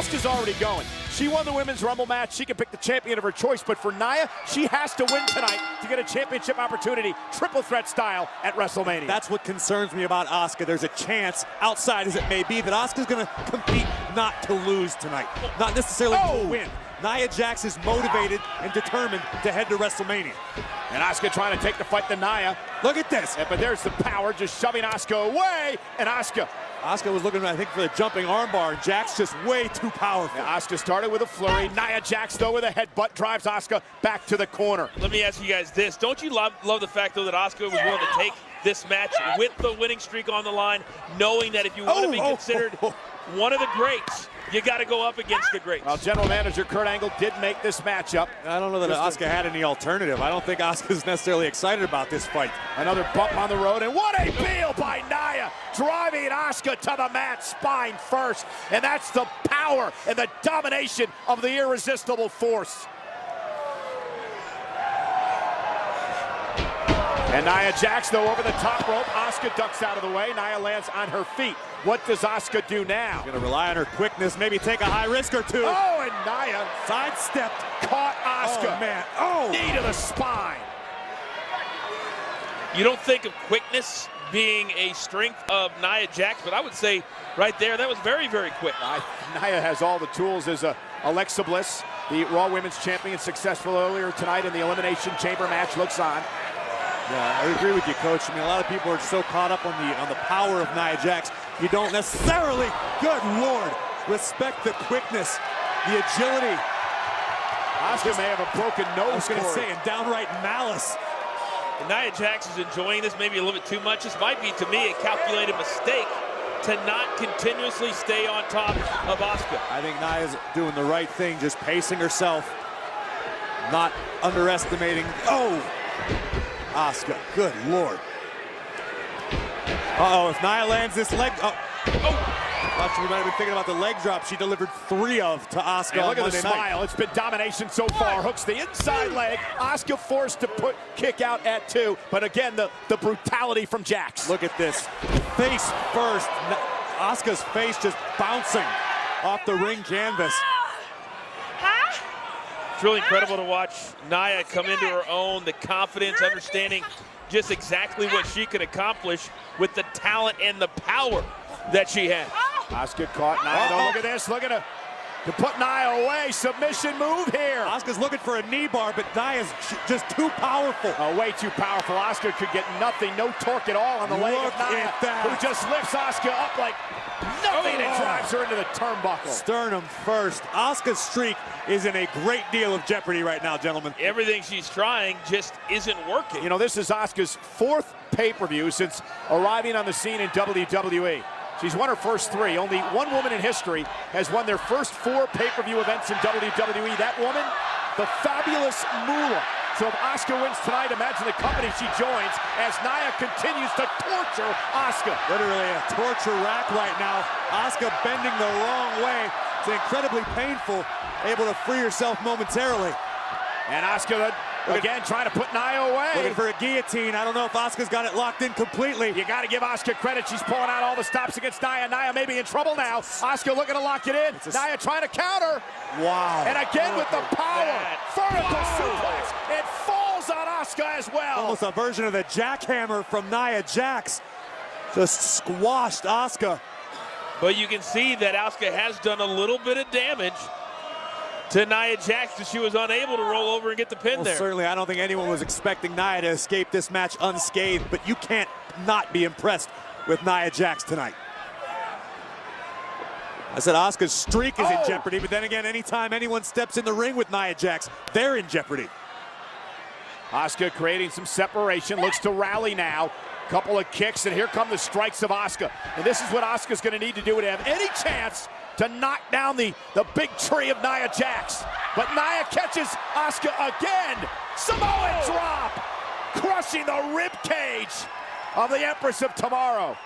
Asuka's already going. She won the Women's Rumble match. She can pick the champion of her choice, but for Nia, she has to win tonight to get a championship opportunity, triple threat style, at WrestleMania. That's what concerns me about Asuka. There's a chance, outside as it may be, that Asuka's gonna compete not to lose tonight, not necessarily to win. Nia Jax is motivated and determined to head to WrestleMania. And Asuka trying to take the fight to Nia. Look at this. Yeah, but there's the power, just shoving Asuka away, and Asuka was looking, I think, for the jumping armbar, and Jax just way too powerful. Yeah, Asuka started with a flurry. Nia Jax, though, with a headbutt, drives Asuka back to the corner. Let me ask you guys this. Don't you love the fact, though, that Asuka was willing to take this match with the winning streak on the line, knowing that if you want to be considered one of the greats, you got to go up against the greats. Well, General Manager Kurt Angle did make this matchup. I don't know that Asuka had any alternative. I don't think Asuka's necessarily excited about this fight. Another bump on the road, and what a peel by Nia, driving Asuka to the mat, spine first. And that's the power and the domination of the irresistible force. And Nia Jax, though, over the top rope. Asuka ducks out of the way. Nia lands on her feet. What does Asuka do now? Gonna rely on her quickness, maybe take a high risk or two. Oh, and Nia sidestepped. Caught Asuka. Oh, man. Oh! Knee to the spine. You don't think of quickness being a strength of Nia Jax, but I would say right there, that was very, very quick. Nia has all the tools. As Alexa Bliss, the Raw Women's Champion, successful earlier tonight in the Elimination Chamber match, looks on. Yeah, I agree with you, Coach. I mean, a lot of people are so caught up on the power of Nia Jax, you don't necessarily, good Lord, respect the quickness, the agility. Asuka may have a broken nose. I was going to say, and downright malice. And Nia Jax is enjoying this maybe a little bit too much. This might be, to me, a calculated mistake to not continuously stay on top of Asuka. I think Nia's doing the right thing, just pacing herself, not underestimating. Oh! Asuka, good Lord. Uh-oh, if Nia lands this leg, thought she might have been thinking about the leg drop she delivered 3 of to Asuka. Hey, look at the smile. Night. It's been domination so far. Hooks the inside leg. Asuka forced to kick out at 2. But again, the brutality from Jax. Look at this. Face first. Asuka's face just bouncing off the ring canvas. It's really incredible to watch Nia come into her own, the confidence, understanding just exactly what she can accomplish with the talent and the power that she has. Asuka caught Nia. Look at this. Look at her. To put Nia away. Submission move here. Asuka's looking for a knee bar, but Nia's just too powerful. Way too powerful. Asuka could get nothing. No torque at all on the leg of Nia, who just lifts Asuka up like nothing and drives her into the turnbuckle. Sternum first. Asuka's streak is in a great deal of jeopardy right now, gentlemen. Everything she's trying just isn't working. You know, this is Asuka's 4th pay-per-view since arriving on the scene in WWE. She's won her first 3. Only one woman in history has won their first 4 pay-per-view events in WWE. That woman, the fabulous Moolah. So if Asuka wins tonight, imagine the company she joins as Nia continues to torture Asuka. Literally a torture rack right now. Asuka bending the wrong way. It's incredibly painful. Able to free herself momentarily. And Asuka again trying to put Nia away. Looking for a guillotine. I don't know if Asuka's got it locked in completely. You got to give Asuka credit. She's pulling out all the stops against Nia. Nia may be in trouble now. Asuka looking to lock it in. Nia trying to counter. Wow. And again with the power. Vertical suplex. It falls on Asuka as well. Almost a version of the jackhammer from Nia Jax. Just squashed Asuka. But you can see that Asuka has done a little bit of damage to Nia Jax, because she was unable to roll over and get the pin there. Certainly, I don't think anyone was expecting Nia to escape this match unscathed, but you can't not be impressed with Nia Jax tonight. I said Asuka's streak is in jeopardy, but then again, anytime anyone steps in the ring with Nia Jax, they're in jeopardy. Asuka creating some separation, looks to rally now. Couple of kicks, and here come the strikes of Asuka. And this is what Asuka's going to need to do to have any chance to knock down the big tree of Nia Jax. But Nia catches Asuka again. Samoan drop, crushing the rib cage of the Empress of Tomorrow.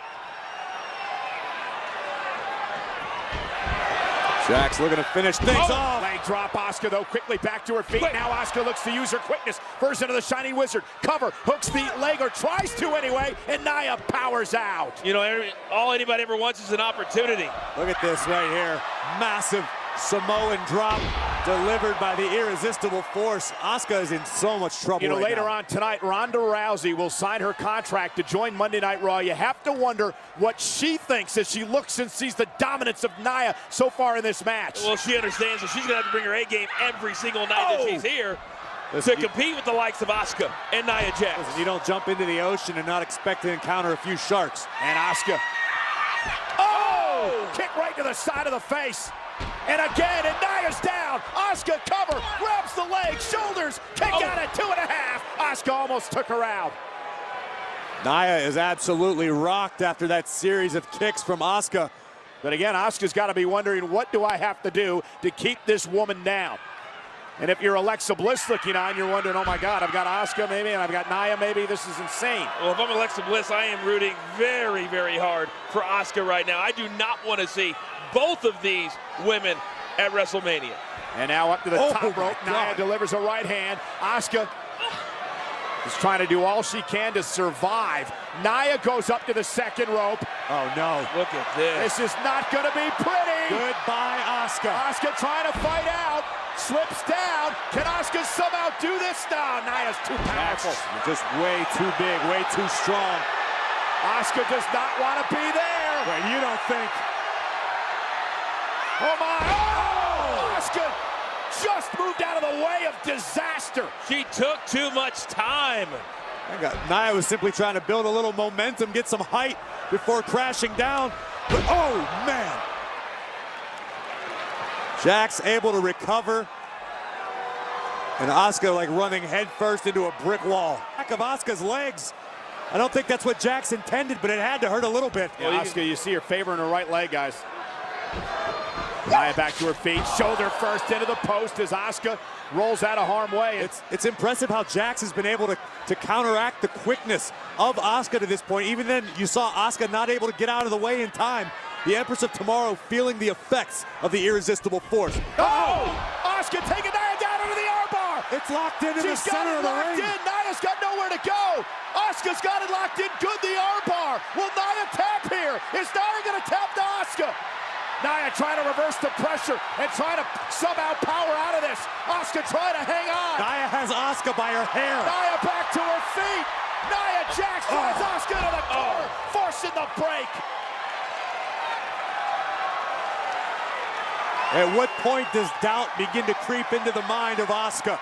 Jax looking to finish things off. Leg drop, Asuka though quickly back to her feet. Now Asuka looks to use her quickness. Version of the Shining Wizard. Cover, hooks the leg, or tries to anyway, and Nia powers out. You know, all anybody ever wants is an opportunity. Look at this right here. Massive Samoan drop delivered by the irresistible force. Asuka is in so much trouble right later now. on tonight, Ronda Rousey will sign her contract to join Monday Night Raw. You have to wonder what she thinks as she looks and sees the dominance of Nia so far in this match. Well, she understands that she's going to have to bring her A game every single night that she's here to compete with the likes of Asuka and Nia Jax. Listen, you don't jump into the ocean and not expect to encounter a few sharks. And Asuka. Kick right to the side of the face. And again, and Nia's down. Asuka cover, grabs the leg, shoulders, kick out at 2.5. Asuka almost took her out. Nia is absolutely rocked after that series of kicks from Asuka. But again, Asuka's got to be wondering, what do I have to do to keep this woman down? And if you're Alexa Bliss looking on, you're wondering, oh my God, I've got Asuka maybe, and I've got Nia maybe. This is insane. Well, if I'm Alexa Bliss, I am rooting very, very hard for Asuka right now. I do not want to see both of these women at WrestleMania. And now up to the top rope. Nia delivers a right hand. Asuka is trying to do all she can to survive. Nia goes up to the second rope. Oh no. Look at this. This is not going to be pretty. Goodbye, Asuka. Asuka trying to fight out. Slips down. Can Asuka somehow do this? No, Nia's too powerful. Just way too big, way too strong. Asuka does not want to be there. Wait, you don't think? Oh my! Oh! Asuka just moved out of the way of disaster. She took too much time. Nia was simply trying to build a little momentum, get some height before crashing down. But, oh man! Jax able to recover. And Asuka like running headfirst into a brick wall. Back of Asuka's legs. I don't think that's what Jax intended, but it had to hurt a little bit. Yeah, Asuka, you see her favoring her right leg, guys. Nia back to her feet, shoulder first into the post as Asuka rolls out of harm's way. It's impressive how Jax has been able to counteract the quickness of Asuka to this point. Even then, you saw Asuka not able to get out of the way in time. The Empress of Tomorrow feeling the effects of the irresistible force. Oh! Asuka taking Nia down into the armbar. It's locked into the center of the ring. Nia's got nowhere to go. Asuka's got it locked in good, the armbar. Will Nia tap here? Is Nia going to tap to Asuka? Nia trying to reverse the pressure and trying to somehow power out of this. Asuka trying to hang on. Nia has Asuka by her hair. Nia back to her feet. Nia Jax drives Asuka to the corner, forcing the break. At what point does doubt begin to creep into the mind of Asuka?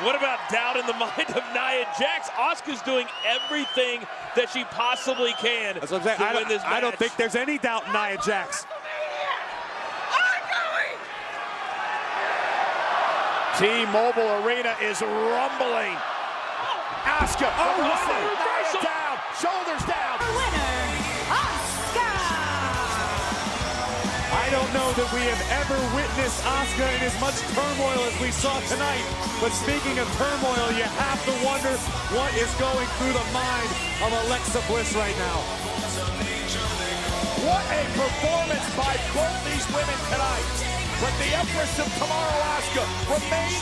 What about doubt in the mind of Nia Jax? Asuka's doing everything that she possibly can That's what I'm saying. to win this match. I don't think there's any doubt in Nia Jax. T-Mobile Arena is rumbling. Asuka, Nia down, shoulders down. Winner, Asuka! I don't know that we have ever witnessed Asuka in as much turmoil as we saw tonight. But speaking of turmoil, you have to wonder what is going through the mind of Alexa Bliss right now. What a performance by both these women tonight. But the Empress of Tomorrow, Asuka, remains